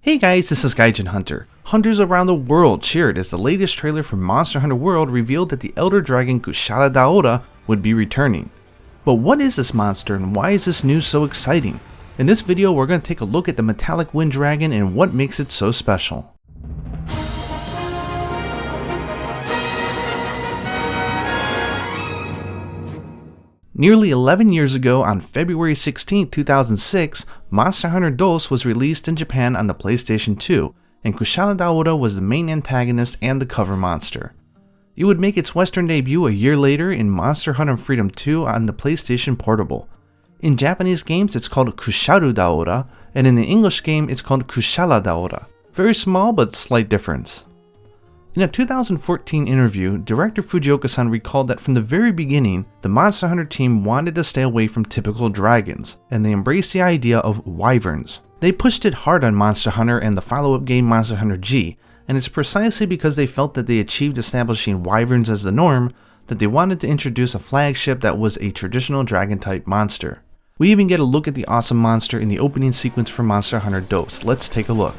Hey guys, this is Gaijin Hunter. Hunters around the world cheered as the latest trailer for Monster Hunter World revealed that the Elder Dragon Kushala Daora would be returning. But what is this monster and why is this news so exciting? In this video we're going to take a look at the metallic wind dragon and what makes it so special. Nearly 11 years ago, on February 16, 2006, Monster Hunter DOS was released in Japan on the PlayStation 2, and Kushala Daora was the main antagonist and the cover monster. It would make its Western debut a year later in Monster Hunter Freedom 2 on the PlayStation Portable. In Japanese games it's called Kusharu Daora, and in the English game it's called Kushala Daora. Very small but slight difference. In a 2014 interview, director Fujioka-san recalled that from the very beginning, the Monster Hunter team wanted to stay away from typical dragons, and they embraced the idea of wyverns. They pushed it hard on Monster Hunter and the follow-up game Monster Hunter G, and it's precisely because they felt that they achieved establishing wyverns as the norm that they wanted to introduce a flagship that was a traditional dragon-type monster. We even get a look at the awesome monster in the opening sequence for Monster Hunter DOS. Let's take a look.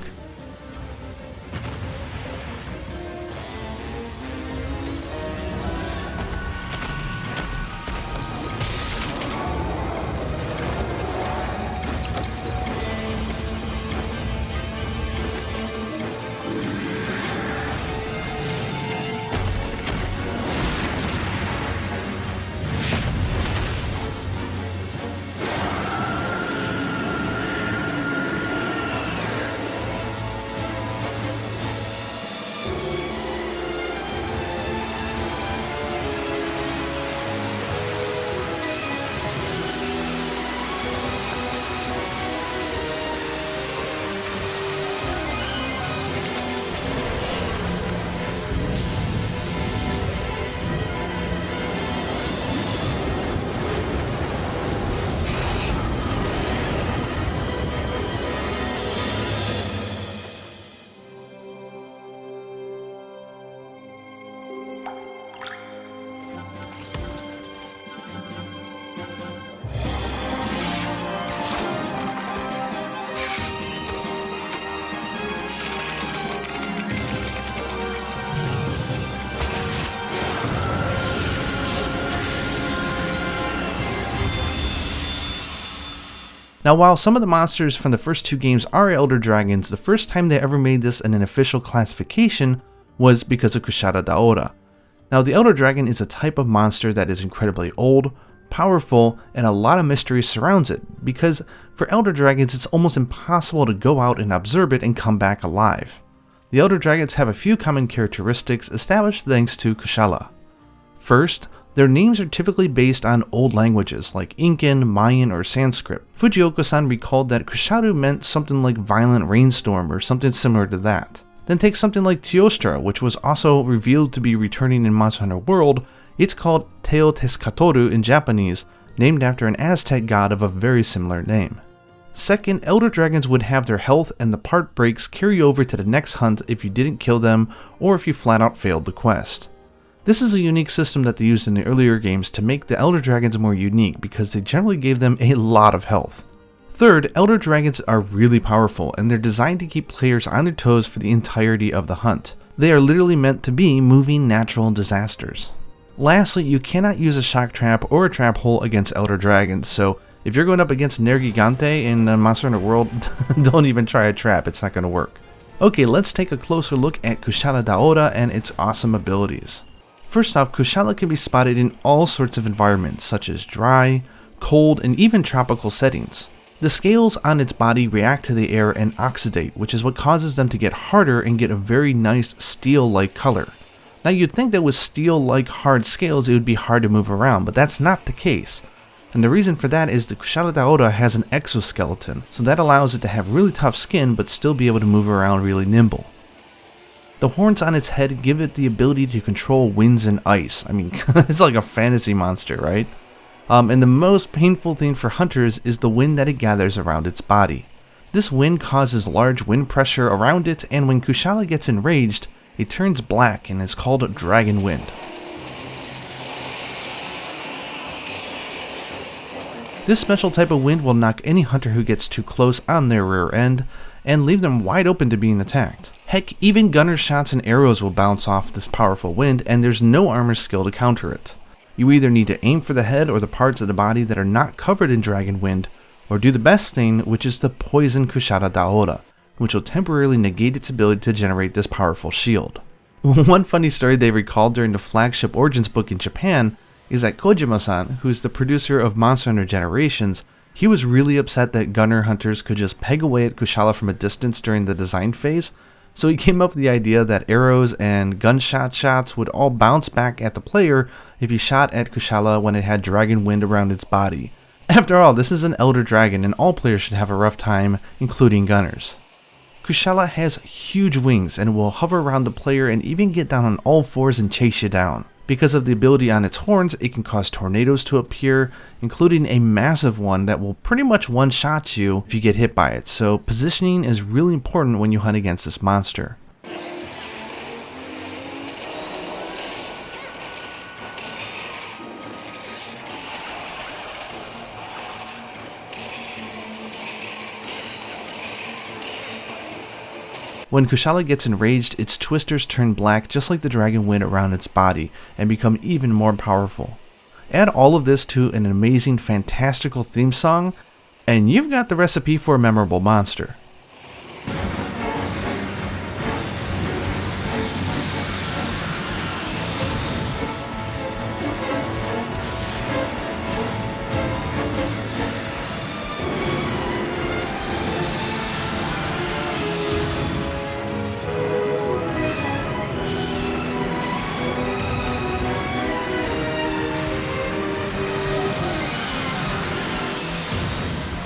Now, while some of the monsters from the first two games are Elder Dragons, the first time they ever made this in an official classification was because of Kushala Daora. Now, the Elder Dragon is a type of monster that is incredibly old, powerful, and a lot of mystery surrounds it, because for Elder Dragons it's almost impossible to go out and observe it and come back alive. The Elder Dragons have a few common characteristics established thanks to Kushala. First, their names are typically based on old languages like Incan, Mayan, or Sanskrit. Fujioka-san recalled that Kusharu meant something like violent rainstorm or something similar to that. Then take something like Teostra, which was also revealed to be returning in Monster Hunter World. It's called Teotescatoru in Japanese, named after an Aztec god of a very similar name. Second, Elder Dragons would have their health and the part breaks carry over to the next hunt if you didn't kill them or if you flat out failed the quest. This is a unique system that they used in the earlier games to make the Elder Dragons more unique because they generally gave them a lot of health. Third, Elder Dragons are really powerful and they're designed to keep players on their toes for the entirety of the hunt. They are literally meant to be moving natural disasters. Lastly, you cannot use a shock trap or a trap hole against Elder Dragons, so if you're going up against Nergigante in Monster Hunter World, don't even try a trap, it's not going to work. Okay, let's take a closer look at Kushala Daora and its awesome abilities. First off, Kushala can be spotted in all sorts of environments, such as dry, cold, and even tropical settings. The scales on its body react to the air and oxidate, which is what causes them to get harder and get a very nice steel-like color. Now you'd think that with steel-like hard scales it would be hard to move around, but that's not the case. And the reason for that is the Kushala Daora has an exoskeleton, so that allows it to have really tough skin but still be able to move around really nimble. The horns on its head give it the ability to control winds and ice. I mean, it's like a fantasy monster, right? And the most painful thing for hunters is the wind that it gathers around its body. This wind causes large wind pressure around it, and when Kushala gets enraged, it turns black and is called Dragon Wind. This special type of wind will knock any hunter who gets too close on their rear end, and leave them wide open to being attacked. Heck, even gunner shots and arrows will bounce off this powerful wind, and there's no armor skill to counter it. You either need to aim for the head or the parts of the body that are not covered in dragon wind, or do the best thing, which is to poison Kushala Daora, which will temporarily negate its ability to generate this powerful shield. One funny story they recalled during the flagship Origins book in Japan is that Kojima-san, who's the producer of Monster Hunter Generations, he was really upset that gunner hunters could just peg away at Kushala from a distance during the design phase, so he came up with the idea that arrows and gunshot shots would all bounce back at the player if he shot at Kushala when it had dragon wind around its body. After all, this is an Elder Dragon and all players should have a rough time, including gunners. Kushala has huge wings and will hover around the player and even get down on all fours and chase you down. Because of the ability on its horns, it can cause tornadoes to appear, including a massive one that will pretty much one-shot you if you get hit by it, so positioning is really important when you hunt against this monster. When Kushala gets enraged, its twisters turn black just like the dragon wind around its body and become even more powerful. Add all of this to an amazing, fantastical theme song, and you've got the recipe for a memorable monster.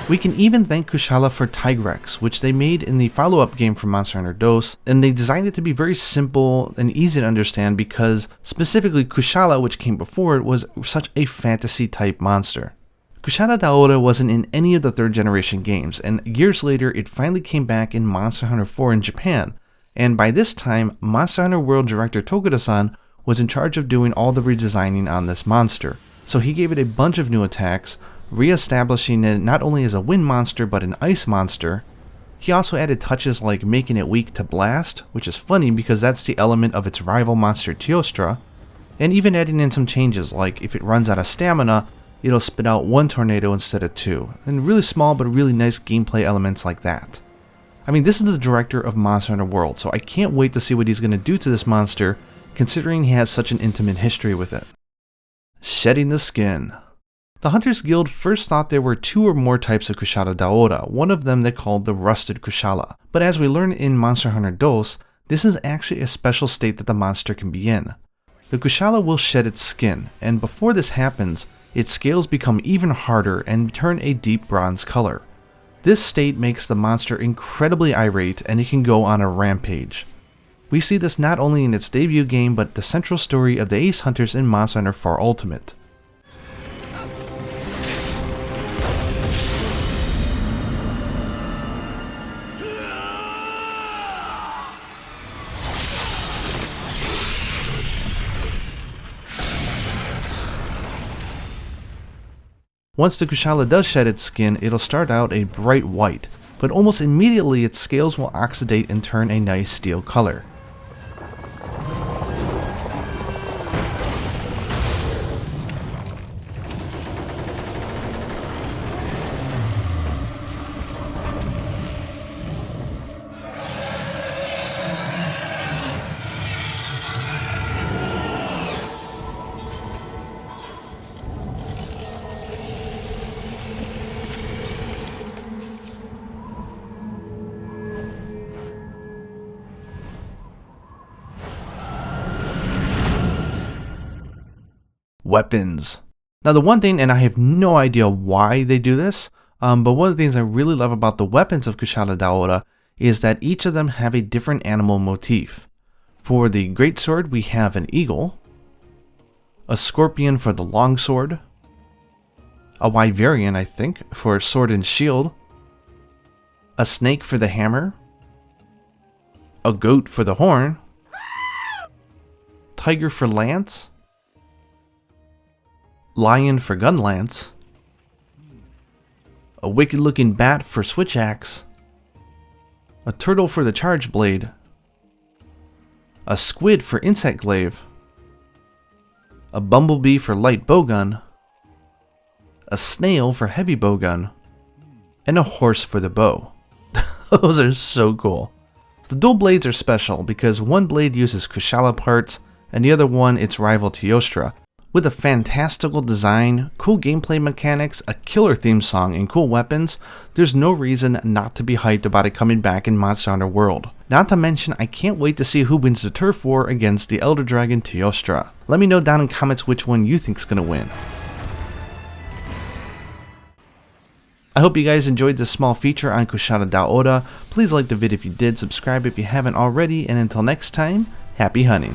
We can even thank Kushala for Tigrex, which they made in the follow-up game for Monster Hunter DOS, and they designed it to be very simple and easy to understand because specifically Kushala, which came before it, was such a fantasy-type monster. Kushala Daora wasn't in any of the 3rd generation games, and years later it finally came back in Monster Hunter 4 in Japan, and by this time, Monster Hunter World director Tokuda-san was in charge of doing all the redesigning on this monster, so he gave it a bunch of new attacks, re-establishing it not only as a wind monster but an ice monster. He also added touches like making it weak to blast, which is funny because that's the element of its rival monster Teostra, and even adding in some changes like if it runs out of stamina, it'll spit out 1 tornado instead of 2, and really small but really nice gameplay elements like that. I mean, this is the director of Monster Hunter World, so I can't wait to see what he's going to do to this monster, considering he has such an intimate history with it. Shedding the skin. The Hunters Guild first thought there were 2 or more types of Kushala Daora, one of them they called the Rusted Kushala. But as we learned in Monster Hunter DOS, this is actually a special state that the monster can be in. The Kushala will shed its skin, and before this happens, its scales become even harder and turn a deep bronze color. This state makes the monster incredibly irate and it can go on a rampage. We see this not only in its debut game but the central story of the Ace Hunters in Monster Hunter 4 Ultimate. Once the Kushala does shed its skin, it'll start out a bright white, but almost immediately its scales will oxidate and turn a nice steel color. Weapons. Now the one thing, and I have no idea why they do this, but one of the things I really love about the weapons of Kushala Daora is that each of them have a different animal motif. For the greatsword we have an eagle, a scorpion for the longsword, a wyverian I think for sword and shield, a snake for the hammer, a goat for the horn, tiger for lance, lion for gun lance, a wicked looking bat for switch axe, a turtle for the charge blade, a squid for insect glaive, a bumblebee for light bowgun, a snail for heavy bowgun, and a horse for the bow. Those are so cool. The dual blades are special because one blade uses Kushala parts and the other one its rival Teostra. With a fantastical design, cool gameplay mechanics, a killer theme song, and cool weapons, there's no reason not to be hyped about it coming back in Monster Hunter World. Not to mention, I can't wait to see who wins the turf war against the Elder Dragon Teostra. Let me know down in comments which one you think's gonna win. I hope you guys enjoyed this small feature on Kushala Daora. Please like the video if you did, subscribe if you haven't already, and until next time, happy hunting.